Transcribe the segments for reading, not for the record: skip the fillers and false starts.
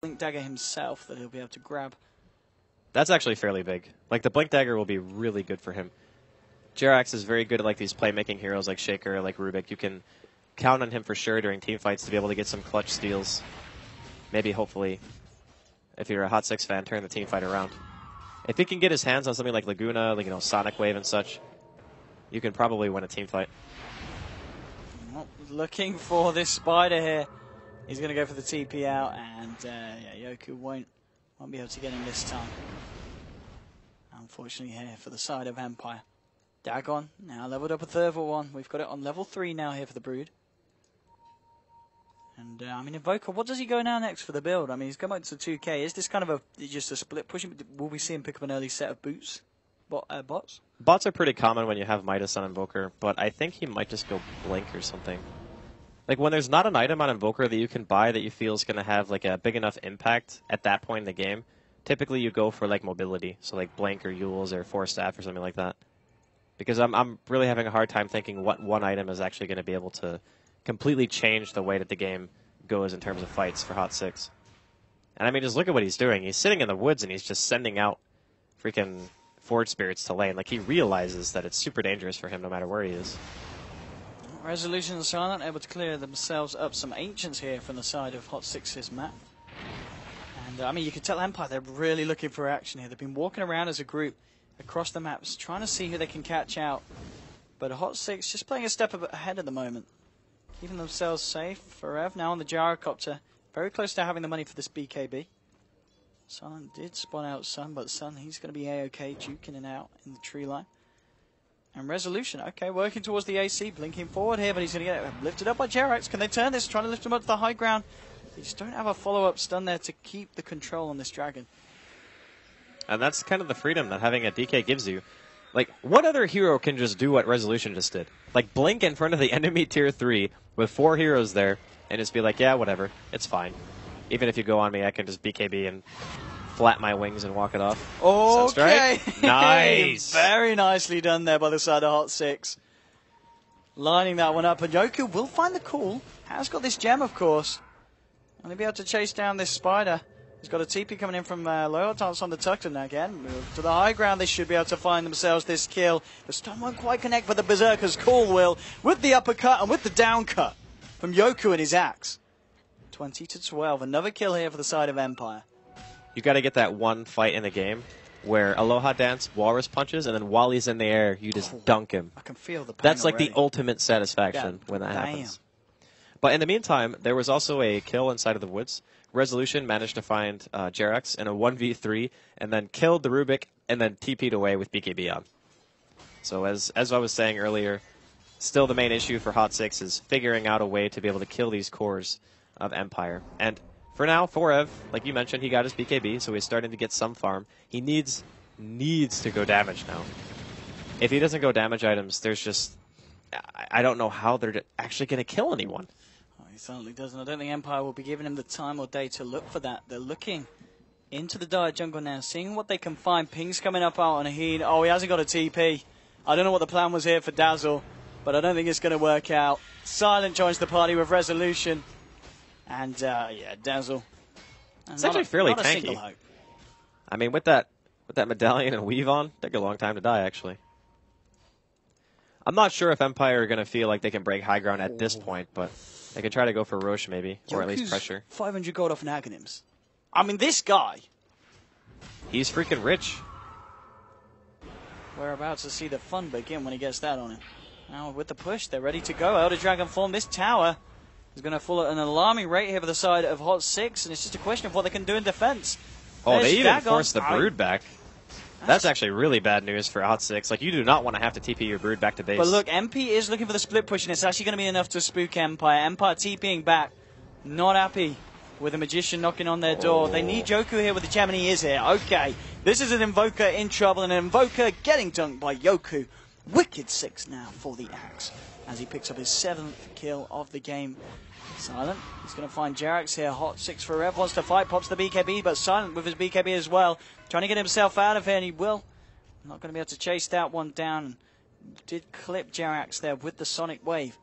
Blink Dagger himself that he'll be able to grab. That's actually fairly big. Like, the Blink Dagger will be really good for him. Jerax is very good at, like, these playmaking heroes like Shaker, like Rubik. You can count on him for sure during team fights to be able to get some clutch steals. Maybe, hopefully, if you're a Hot 6 fan, turn the team fight around. If he can get his hands on something like Laguna, like, Sonic Wave and such, you can probably win a team fight. Well, looking for this spider here. He's going to go for the TP out, and yeah, Yoku won't be able to get him this time. Unfortunately here for the side of Empire. Dagon now leveled up a third one. We've got it on level 3 now here for the Brood. And I mean, Invoker, what does he go now next for the build? I mean, he's going back to 2K. Is this kind of just a split pushing? Will we see him pick up an early set of boots? Bots? Bots are pretty common when you have Midas on Invoker, but I think he might just go Blink or something. Like, when there's not an item on Invoker that you can buy that you feel is going to have, like, a big enough impact at that point in the game, typically you go for, like, mobility. So, like, Blink or Yules or Force Staff or something like that. Because I'm really having a hard time thinking what one item is actually going to be able to completely change the way that the game goes in terms of fights for Hot 6. And, I mean, just look at what he's doing. He's sitting in the woods and he's just sending out freaking Forge Spirits to lane. Like, he realizes that it's super dangerous for him no matter where he is. Resolution and Silent able to clear themselves up some Ancients here from the side of Hot 6's map. And I mean, you can tell Empire, they're really looking for action here. They've been walking around as a group across the maps, trying to see who they can catch out. But Hot 6 just playing a step ahead at the moment. Keeping themselves safe. Forever now on the gyrocopter. Very close to having the money for this BKB. Silent did spawn out Sun, but Sun, he's going to be A-OK, juking in and out in the tree line. And Resolution, okay, working towards the AC, blinking forward here, but he's going to get lifted up by Jerax. Can they turn this? Trying to lift him up to the high ground. They just don't have a follow-up stun there to keep the control on this dragon. And that's kind of the freedom that having a DK gives you. Like, what other hero can just do what Resolution just did? Like, blink in front of the enemy tier 3 with 4 heroes there and just be like, yeah, whatever, it's fine. Even if you go on me, I can just BKB and flap my wings and walk it off. Okay. Nice. Very nicely done there by the side of Hot 6. Lining that one up. And Yoku will find the call. Has got this gem, of course. And he'll be able to chase down this spider. He's got a TP coming in from Loyaltance on the Tuckton again. Move to the high ground. They should be able to find themselves this kill. The stun won't quite connect, but the Berserker's call will. With the uppercut and with the down cut from Yoku and his axe. 20-12. Another kill here for the side of Empire. You got to get that one fight in the game where Aloha Dance Walrus punches, and then while he's in the air, you just dunk him. I can feel the pain That's like already. the ultimate satisfaction when that happens. But in the meantime, there was also a kill inside of the woods. Resolution managed to find Jerax in a 1v3, and then killed the Rubik, and then TP'd away with BKB on. So as I was saying earlier, still the main issue for Hot 6 is figuring out a way to be able to kill these cores of Empire. And for now, Forev, like you mentioned, he got his BKB, so he's starting to get some farm. He needs to go damage now. If he doesn't go damage items, there's just... I don't know how they're actually going to kill anyone. Oh, he certainly doesn't. I don't think Empire will be giving him the time or day to look for that. They're looking into the dire jungle now, seeing what they can find. Ping's coming up out on a heat. Oh, he hasn't got a TP. I don't know what the plan was here for Dazzle, but I don't think it's going to work out. Silent joins the party with Resolution. And, yeah, Dazzle. It's actually fairly tanky. I mean, with that medallion and weave on, take a long time to die, actually. I'm not sure if Empire are going to feel like they can break high ground at this point, but they could try to go for Roche, maybe, or at least pressure. 500 gold off an Aghanims. I mean, this guy. He's freaking rich. We're about to see the fun begin when he gets that on him. Now, with the push, they're ready to go. Elder Dragon form. This tower is going to fall at an alarming rate here for the side of Hot 6, and it's just a question of what they can do in defense. Oh, There's they even Dagon. forced the Brood back. That's actually really bad news for Hot 6. Like, you do not want to have to TP your Brood back to base. But look, MP is looking for the split push, and it's actually going to be enough to spook Empire. Empire TPing back. Not happy with a Magician knocking on their door. They need Yoku here with the gem, and he is here. Okay, this is an Invoker in trouble, and an Invoker getting dunked by Yoku. Wicked 6 now for the axe, as he picks up his 7th kill of the game. Silent, he's going to find Jerax here. Hot 6 for Rev, wants to fight, pops the BKB, but Silent with his BKB as well. Trying to get himself out of here, and he will. Not going to be able to chase that one down. Did clip Jerax there with the Sonic Wave.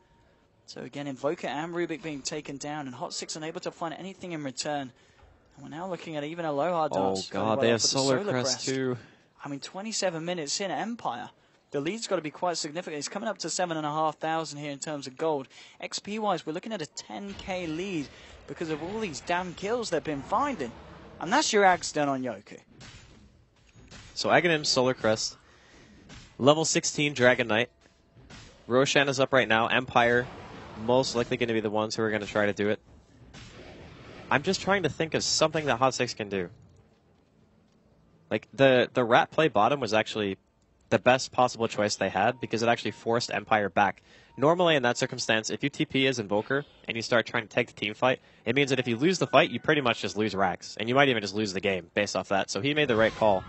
So again, Invoker and Rubik being taken down, and Hot 6 unable to find anything in return. And we're now looking at even a low hard dance. Oh, God, they have Solar Crest, too. I mean, 27 minutes in Empire. The lead's got to be quite significant. It's coming up to 7,500 here in terms of gold. XP-wise, we're looking at a 10k lead because of all these damn kills they've been finding. And that's your axe done on Yoku. So Aghanim, Solar Crest, level 16 Dragon Knight. Roshan is up right now. Empire, most likely going to be the ones who are going to try to do it. I'm just trying to think of something that Hot 6 can do. Like, the rat play bottom was actually the best possible choice they had because it actually forced Empire back. Normally, in that circumstance, if you TP as Invoker and you start trying to take the team fight, it means that if you lose the fight, you pretty much just lose racks. And you might even just lose the game based off that. So he made the right call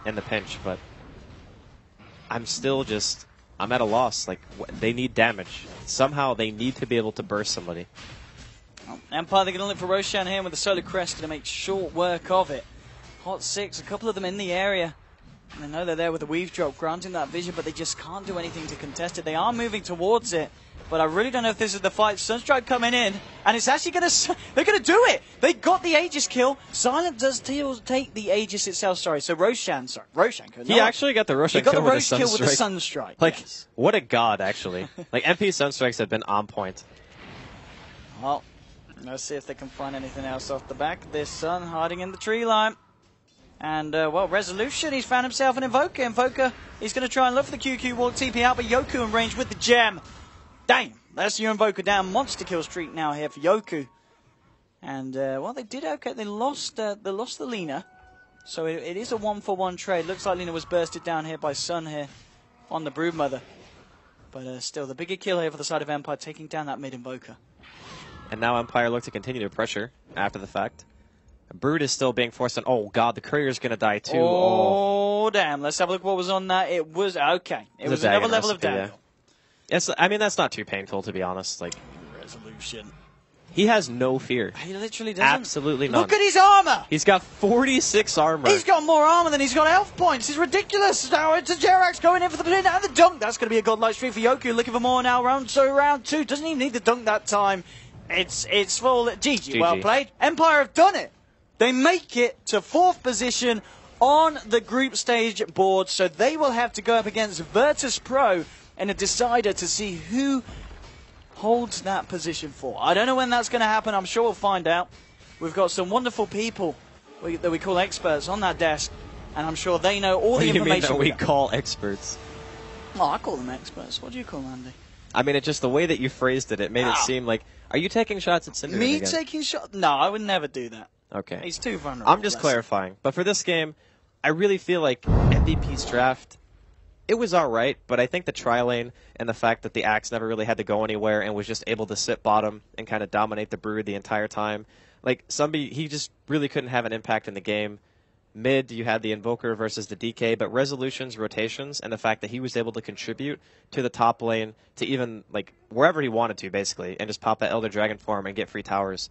in the pinch, but I'm still just... I'm at a loss. Like, they need damage. Somehow they need to be able to burst somebody. Well, Empire, they're going to look for Roshan here with the Solar Crest, going to make short work of it. Hot 6, a couple of them in the area. And I know they're there with the weave drop, granting that vision, but they just can't do anything to contest it. They are moving towards it, but I really don't know if this is the fight. Sunstrike coming in, and it's actually going to... They're going to do it! They got the Aegis kill. Silent does take the Aegis itself, sorry. So Roshan could He actually got the Roshan kill with the Sunstrike. He got the Rosh kill with the Sunstrike, Like, yes. What a god, actually. Like, MP Sunstrikes have been on point. Well, let's see if they can find anything else off the back. This Sun hiding in the tree line. And, well, Resolution, he's found himself an Invoker. Invoker, he's going to try and look for the QQ walk TP out, but Yoku in range with the gem. Damn, that's your Invoker down. Monster kill streak now here for Yoku. And, well, they did okay. They lost the Lina. So it is a 1-for-1 trade. Looks like Lina was bursted down here by Sun here on the Broodmother. But still, the bigger kill here for the side of Empire, taking down that mid-Invoker. And now Empire look to continue to pressure after the fact. Brood is still being forced on. Oh, God, the Courier's going to die, too. Oh, damn. Let's have a look what was on that. It was, okay. It was another level of damage. Yeah. I mean, that's not too painful, to be honest. Like, Resolution. He has no fear. He literally doesn't. Absolutely none. Look at his armor. He's got 46 armor. He's got more armor than he's got health points. It's ridiculous. Now it's a Jerax going in for the pin and the dunk. That's going to be a godlike streak for Yoku. Looking for more now. Round 2. Doesn't even need the dunk that time. It's full. GG. Well played. Empire have done it. They make it to 4th position on the group stage board, so they will have to go up against Virtus Pro in a decider to see who holds that position for. I don't know when that's going to happen. I'm sure we'll find out. We've got some wonderful people that we call experts on that desk, and I'm sure they know all the information. What do you mean that we call experts? Oh, I call them experts. What do you call them, Andy? I mean, it's just the way that you phrased it. It made it seem like, are you taking shots at Cinder? Me taking shots? No, I would never do that. Okay. He's too vulnerable. I'm just clarifying. But for this game, I really feel like MVP's draft, it was alright, but I think the tri-lane and the fact that the Axe never really had to go anywhere and was just able to sit bottom and kind of dominate the Brood the entire time. Like, he just really couldn't have an impact in the game. Mid, you had the Invoker versus the DK, but Resolution's rotations and the fact that he was able to contribute to the top lane to even, like, wherever he wanted to, basically, and just pop that Elder Dragon form and get free towers.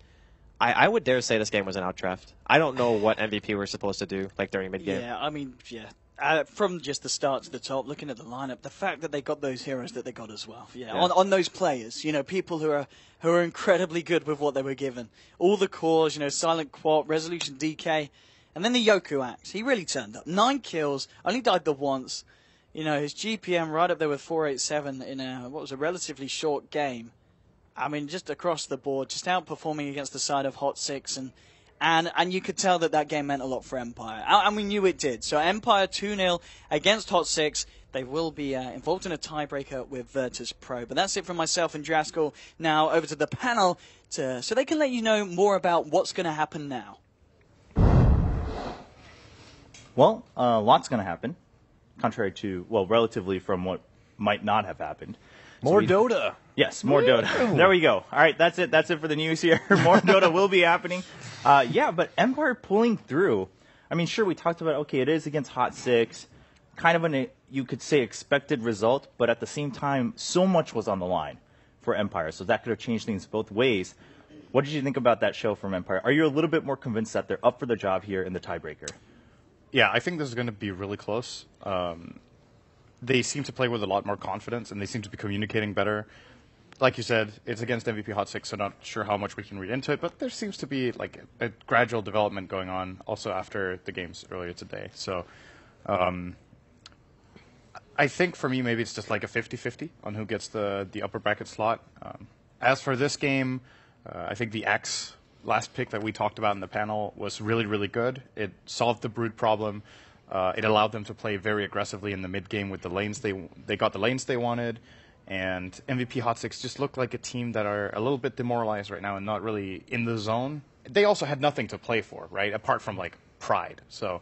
I would dare say this game was an outdraft. I don't know what MVP we're supposed to do, like, during mid-game. Yeah, I mean, from just the start to the top, looking at the lineup, the fact that they got those heroes that they got as well. Yeah. On those players, people who are incredibly good with what they were given. All the cores, Silent Quat, Resolution DK, and then the Yoku Axe. He really turned up. 9 kills, only died the once. His GPM right up there with 487 in a relatively short game. I mean, just across the board, just outperforming against the side of Hot 6, and you could tell that game meant a lot for Empire. And we knew it did. So Empire 2-0 against Hot 6. They will be involved in a tiebreaker with Virtus Pro. But that's it from myself and Draskell. Now over to the panel so they can let you know more about what's going to happen now. Well, lots going to happen, contrary to, relatively from what might not have happened. More Dota. Yes, more Dota. There we go. All right, that's it. That's it for the news here. More Dota will be happening. But Empire pulling through. I mean, sure, we talked about, okay, it is against Hot 6. Kind of you could say, expected result. But at the same time, so much was on the line for Empire. So that could have changed things both ways. What did you think about that show from Empire? Are you a little bit more convinced that they're up for the job here in the tiebreaker? Yeah, I think this is going to be really close. They seem to play with a lot more confidence, and they seem to be communicating better. like you said, it's against MVP Hot 6, so not sure how much we can read into it, but there seems to be like a gradual development going on also after the games earlier today. So I think for me, maybe it's just like a 50-50 on who gets the upper bracket slot. As for this game, I think the X last pick that we talked about in the panel was really, really good. It solved the Brood problem. It allowed them to play very aggressively in the mid game with the lanes. They got the lanes they wanted, and MVP Hot 6 just looked like a team that are a little bit demoralized right now and not really in the zone. They also had nothing to play for, right, apart from like pride. So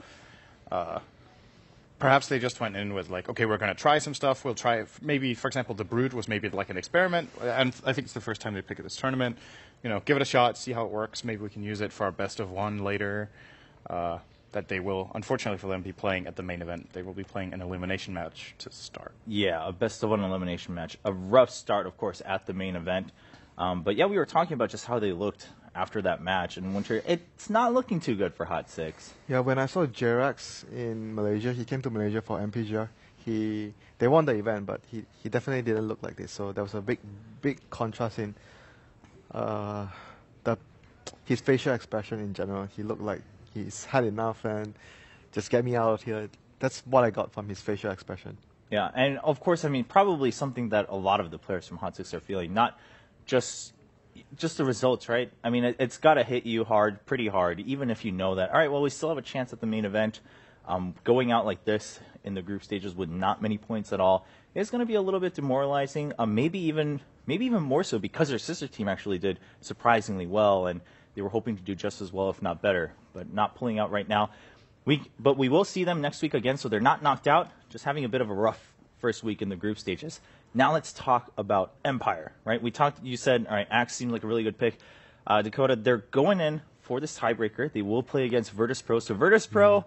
perhaps they just went in with like, okay, we're going to try some stuff. We'll try maybe, for example, the Brood was maybe like an experiment, and I think it's the first time they pick at this tournament. You know, give it a shot, see how it works. Maybe we can use it for our best of one later. That they will, unfortunately for them, be playing at the main event. They will be playing an elimination match to start. Yeah, a best of one elimination match. A rough start, of course, at the main event. But yeah, we were talking about just how they looked after that match. And Winter, it's not looking too good for Hot 6. Yeah, when I saw Jerax in Malaysia, he came to Malaysia for MPGR. They won the event, but he definitely didn't look like this. So there was a big contrast in his facial expression in general. He looked like he's had enough and just get me out of here. That's what I got from his facial expression. Yeah, and of course, I mean, probably something that a lot of the players from Hot 6 are feeling, not just the results, right? I mean, it's got to hit you hard, pretty hard, even if you know that, all right, well, we still have a chance at the main event. Going out like this in the group stages with not many points at all is going to be a little bit demoralizing, maybe even more so because their sister team actually did surprisingly well, and they were hoping to do just as well, if not better, but not pulling out right now. But we will see them next week again, so they're not knocked out, just having a bit of a rough first week in the group stages. Now let's talk about Empire, right? You said, all right, Axe seemed like a really good pick. Dakota, they're going in for this tiebreaker. They will play against Virtus Pro. So Virtus Pro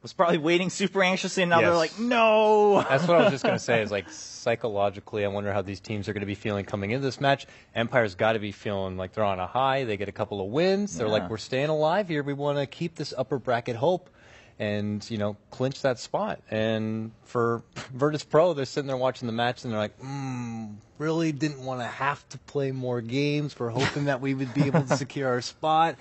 was probably waiting super anxiously, and now they're like, no! That's what I was just going to say, is like psychologically, I wonder how these teams are going to be feeling coming into this match. Empire's got to be feeling like they're on a high. They get a couple of wins. They're like, we're staying alive here. We want to keep this upper bracket hope and, you know, clinch that spot. And for Virtus Pro, they're sitting there watching the match, and they're like, really didn't want to have to play more games. We're hoping that we would be able to secure our spot.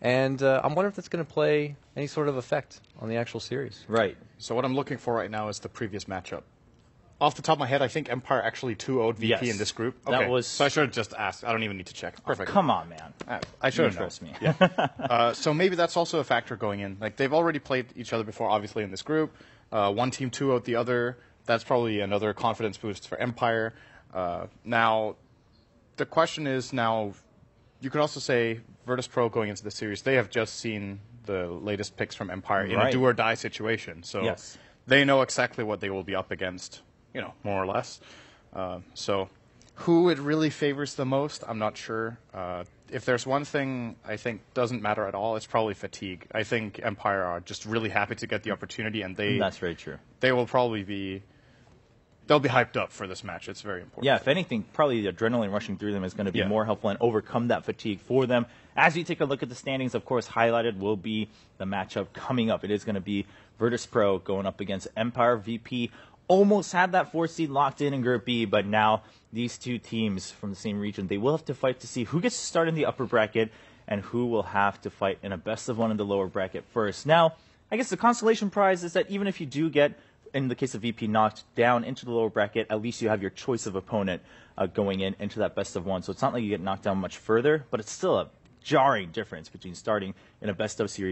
And I'm wondering if that's going to play any sort of effect on the actual series. Right. So what I'm looking for right now is the previous matchup. Off the top of my head, I think Empire actually 2-0'd VP in this group. Okay. So I should have just asked. I don't even need to check. Perfect. Come on, man. I should have trust me. Yeah. So maybe that's also a factor going in. Like, they've already played each other before, obviously, in this group. One team 2-0'd the other. That's probably another confidence boost for Empire. Now, the question is now, you could also say Virtus Pro going into the series, they have just seen the latest picks from Empire in a do-or-die situation. So they know exactly what they will be up against, you know, more or less. So who it really favors the most, I'm not sure. If there's one thing I think doesn't matter at all, it's probably fatigue. I think Empire are just really happy to get the opportunity, and that's very true. They will probably be... They'll be hyped up for this match. It's very important. Yeah, if anything, probably the adrenaline rushing through them is going to be more helpful and overcome that fatigue for them. As we take a look at the standings, of course, highlighted will be the matchup coming up. It is going to be Virtus Pro going up against Empire. VP almost had that 4 seed locked in Group B, but now these two teams from the same region, they will have to fight to see who gets to start in the upper bracket and who will have to fight in a best of one in the lower bracket first. Now, I guess the consolation prize is that even if you do get, in the case of VP, knocked down into the lower bracket, at least you have your choice of opponent going into that best of one. So it's not like you get knocked down much further, but it's still a jarring difference between starting in a best of series